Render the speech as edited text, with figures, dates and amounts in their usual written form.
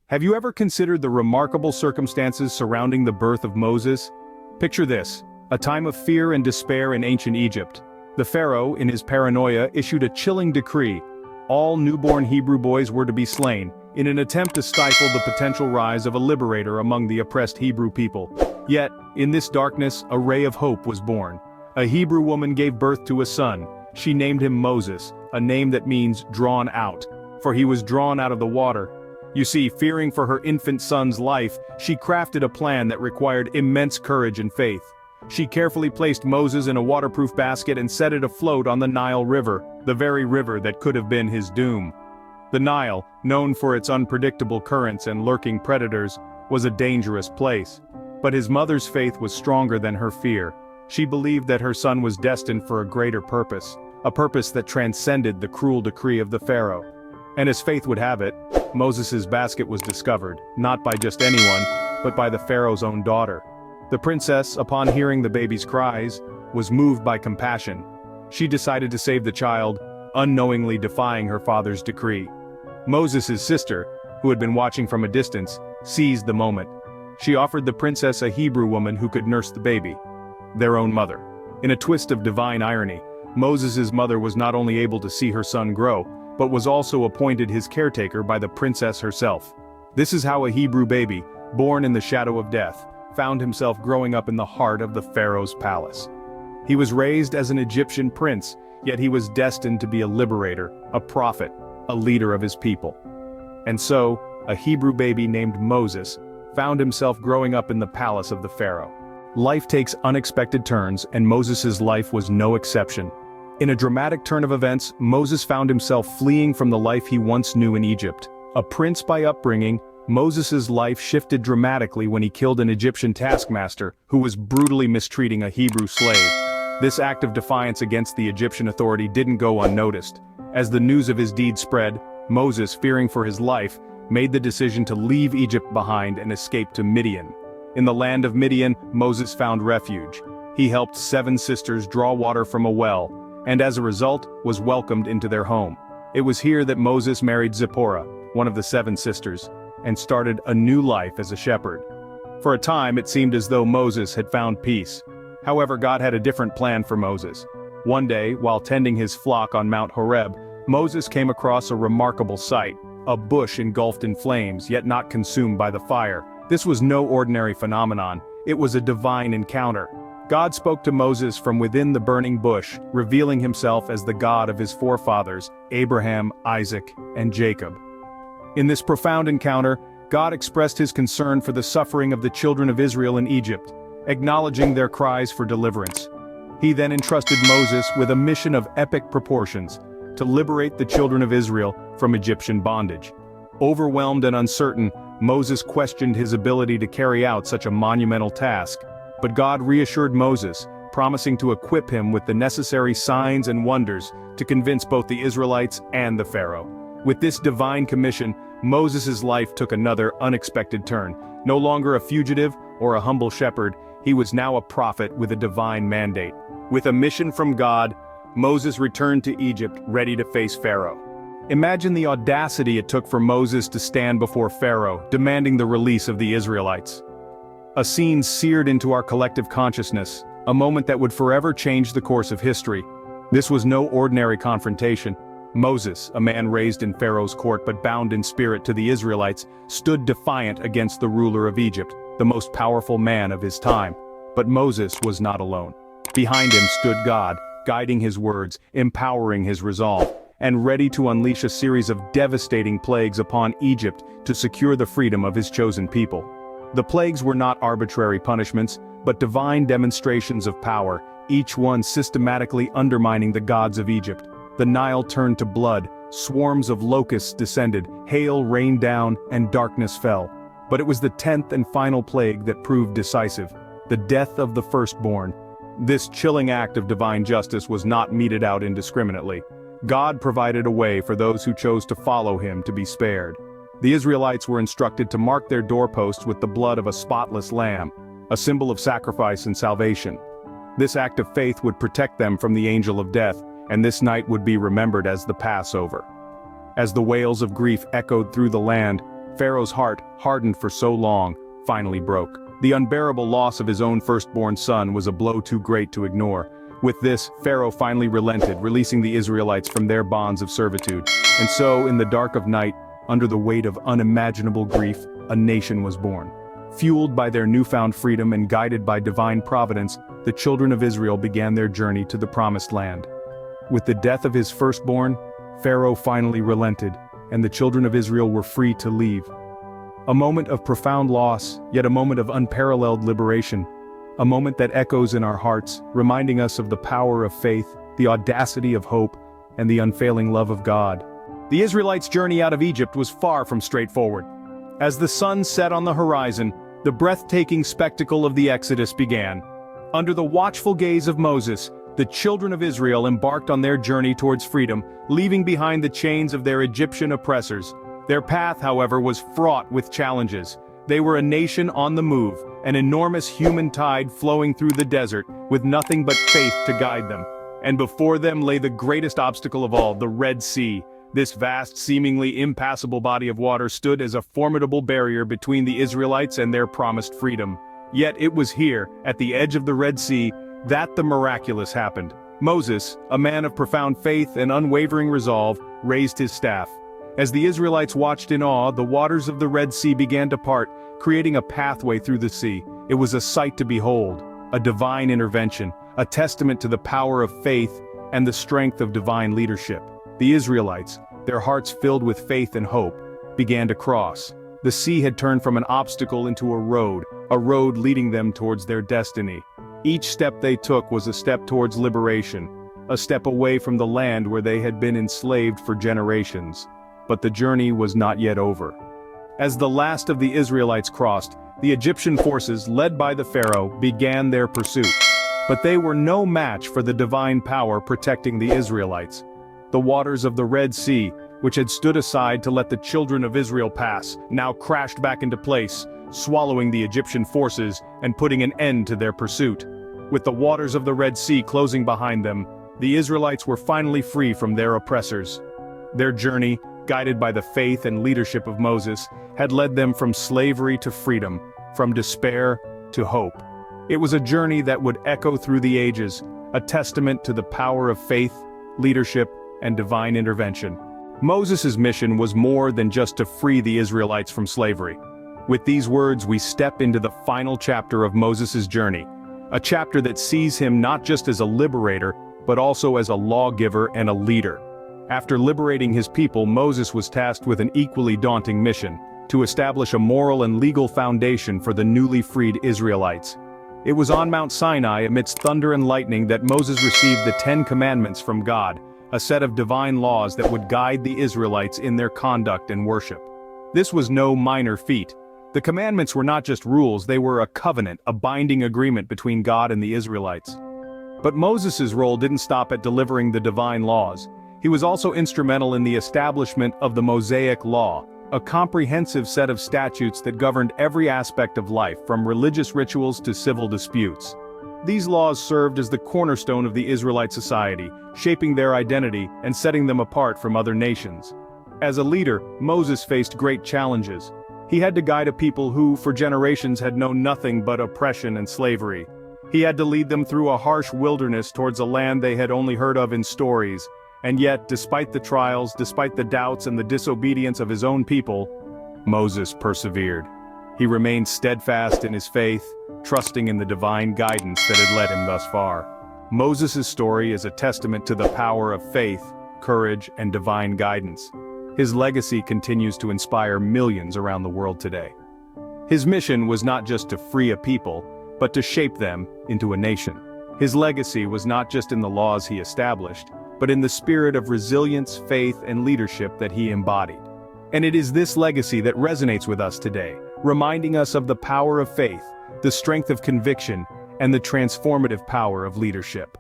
Have you ever considered the remarkable circumstances surrounding the birth of Moses? Picture this, a time of fear and despair in ancient Egypt. The Pharaoh, in his paranoia, issued a chilling decree. All newborn Hebrew boys were to be slain, in an attempt to stifle the potential rise of a liberator among the oppressed Hebrew people. Yet, in this darkness, a ray of hope was born. A Hebrew woman gave birth to a son. She named him Moses, a name that means drawn out, for he was drawn out of the water. You see, fearing for her infant son's life, she crafted a plan that required immense courage and faith. She carefully placed Moses in a waterproof basket and set it afloat on the Nile River, the very river that could have been his doom. The Nile, known for its unpredictable currents and lurking predators, was a dangerous place. But his mother's faith was stronger than her fear. She believed that her son was destined for a greater purpose, a purpose that transcended the cruel decree of the Pharaoh. And as faith would have it, Moses' basket was discovered, not by just anyone, but by the Pharaoh's own daughter. The princess, upon hearing the baby's cries, was moved by compassion. She decided to save the child, unknowingly defying her father's decree. Moses' sister, who had been watching from a distance, seized the moment. She offered the princess a Hebrew woman who could nurse the baby, their own mother. In a twist of divine irony, Moses' mother was not only able to see her son grow, but was also appointed his caretaker by the princess herself. This is how a Hebrew baby, born in the shadow of death, found himself growing up in the heart of the Pharaoh's palace. He was raised as an Egyptian prince, yet he was destined to be a liberator, a prophet, a leader of his people. And so, a Hebrew baby named Moses found himself growing up in the palace of the Pharaoh. Life takes unexpected turns, and Moses' life was no exception. In a dramatic turn of events, Moses found himself fleeing from the life he once knew in Egypt. A prince by upbringing, Moses' life shifted dramatically when he killed an Egyptian taskmaster who was brutally mistreating a Hebrew slave. This act of defiance against the Egyptian authority didn't go unnoticed. As the news of his deed spread, Moses, fearing for his life, made the decision to leave Egypt behind and escape to Midian. In the land of Midian, Moses found refuge. He helped 7 sisters draw water from a well, and as a result, was welcomed into their home. It was here that Moses married Zipporah, one of the 7 sisters, and started a new life as a shepherd. For a time, it seemed as though Moses had found peace. However, God had a different plan for Moses. One day, while tending his flock on Mount Horeb, Moses came across a remarkable sight, a bush engulfed in flames yet not consumed by the fire. This was no ordinary phenomenon, it was a divine encounter. God spoke to Moses from within the burning bush, revealing himself as the God of his forefathers, Abraham, Isaac, and Jacob. In this profound encounter, God expressed his concern for the suffering of the children of Israel in Egypt, acknowledging their cries for deliverance. He then entrusted Moses with a mission of epic proportions, to liberate the children of Israel from Egyptian bondage. Overwhelmed and uncertain, Moses questioned his ability to carry out such a monumental task. But God reassured Moses, promising to equip him with the necessary signs and wonders to convince both the Israelites and the Pharaoh. With this divine commission, Moses' life took another unexpected turn. No longer a fugitive or a humble shepherd, he was now a prophet with a divine mandate. With a mission from God, Moses returned to Egypt ready to face Pharaoh. Imagine the audacity it took for Moses to stand before Pharaoh, demanding the release of the Israelites. A scene seared into our collective consciousness, a moment that would forever change the course of history. This was no ordinary confrontation. Moses, a man raised in Pharaoh's court but bound in spirit to the Israelites, stood defiant against the ruler of Egypt, the most powerful man of his time. But Moses was not alone. Behind him stood God, guiding his words, empowering his resolve, and ready to unleash a series of devastating plagues upon Egypt to secure the freedom of his chosen people. The plagues were not arbitrary punishments, but divine demonstrations of power, each one systematically undermining the gods of Egypt. The Nile turned to blood, swarms of locusts descended, hail rained down, and darkness fell. But it was the 10th and final plague that proved decisive, the death of the firstborn. This chilling act of divine justice was not meted out indiscriminately. God provided a way for those who chose to follow him to be spared. The Israelites were instructed to mark their doorposts with the blood of a spotless lamb, a symbol of sacrifice and salvation. This act of faith would protect them from the angel of death, and this night would be remembered as the Passover. As the wails of grief echoed through the land, Pharaoh's heart, hardened for so long, finally broke. The unbearable loss of his own firstborn son was a blow too great to ignore. With this, Pharaoh finally relented, releasing the Israelites from their bonds of servitude. And so, in the dark of night, under the weight of unimaginable grief, a nation was born. Fueled by their newfound freedom and guided by divine providence, the children of Israel began their journey to the Promised Land. With the death of his firstborn, Pharaoh finally relented, and the children of Israel were free to leave. A moment of profound loss, yet a moment of unparalleled liberation. A moment that echoes in our hearts, reminding us of the power of faith, the audacity of hope, and the unfailing love of God. The Israelites' journey out of Egypt was far from straightforward. As the sun set on the horizon, the breathtaking spectacle of the Exodus began. Under the watchful gaze of Moses, the children of Israel embarked on their journey towards freedom, leaving behind the chains of their Egyptian oppressors. Their path, however, was fraught with challenges. They were a nation on the move, an enormous human tide flowing through the desert, with nothing but faith to guide them. And before them lay the greatest obstacle of all, the Red Sea. This vast, seemingly impassable body of water stood as a formidable barrier between the Israelites and their promised freedom. Yet it was here, at the edge of the Red Sea, that the miraculous happened. Moses, a man of profound faith and unwavering resolve, raised his staff. As the Israelites watched in awe, the waters of the Red Sea began to part, creating a pathway through the sea. It was a sight to behold, a divine intervention, a testament to the power of faith and the strength of divine leadership. The Israelites, their hearts filled with faith and hope, began to cross. The sea had turned from an obstacle into a road leading them towards their destiny. Each step they took was a step towards liberation, a step away from the land where they had been enslaved for generations. But the journey was not yet over. As the last of the Israelites crossed, the Egyptian forces, led by the Pharaoh, began their pursuit. But they were no match for the divine power protecting the Israelites. The waters of the Red Sea, which had stood aside to let the children of Israel pass, now crashed back into place, swallowing the Egyptian forces and putting an end to their pursuit. With the waters of the Red Sea closing behind them, the Israelites were finally free from their oppressors. Their journey, guided by the faith and leadership of Moses, had led them from slavery to freedom, from despair to hope. It was a journey that would echo through the ages, a testament to the power of faith, leadership, and divine intervention. Moses' mission was more than just to free the Israelites from slavery. With these words, we step into the final chapter of Moses' journey, a chapter that sees him not just as a liberator, but also as a lawgiver and a leader. After liberating his people, Moses was tasked with an equally daunting mission: to establish a moral and legal foundation for the newly freed Israelites. It was on Mount Sinai, amidst thunder and lightning, that Moses received the 10 Commandments from God, a set of divine laws that would guide the Israelites in their conduct and worship. This was no minor feat. The commandments were not just rules, they were a covenant, a binding agreement between God and the Israelites. But Moses' role didn't stop at delivering the divine laws. He was also instrumental in the establishment of the Mosaic Law, a comprehensive set of statutes that governed every aspect of life, from religious rituals to civil disputes. These laws served as the cornerstone of the Israelite society, shaping their identity and setting them apart from other nations. As a leader, Moses faced great challenges. He had to guide a people who, for generations, had known nothing but oppression and slavery. He had to lead them through a harsh wilderness towards a land they had only heard of in stories. And yet, despite the trials, despite the doubts and the disobedience of his own people, Moses persevered. He remained steadfast in his faith, trusting in the divine guidance that had led him thus far. Moses' story is a testament to the power of faith, courage, and divine guidance. His legacy continues to inspire millions around the world today. His mission was not just to free a people, but to shape them into a nation. His legacy was not just in the laws he established, but in the spirit of resilience, faith, and leadership that he embodied. And it is this legacy that resonates with us today, reminding us of the power of faith, the strength of conviction, and the transformative power of leadership.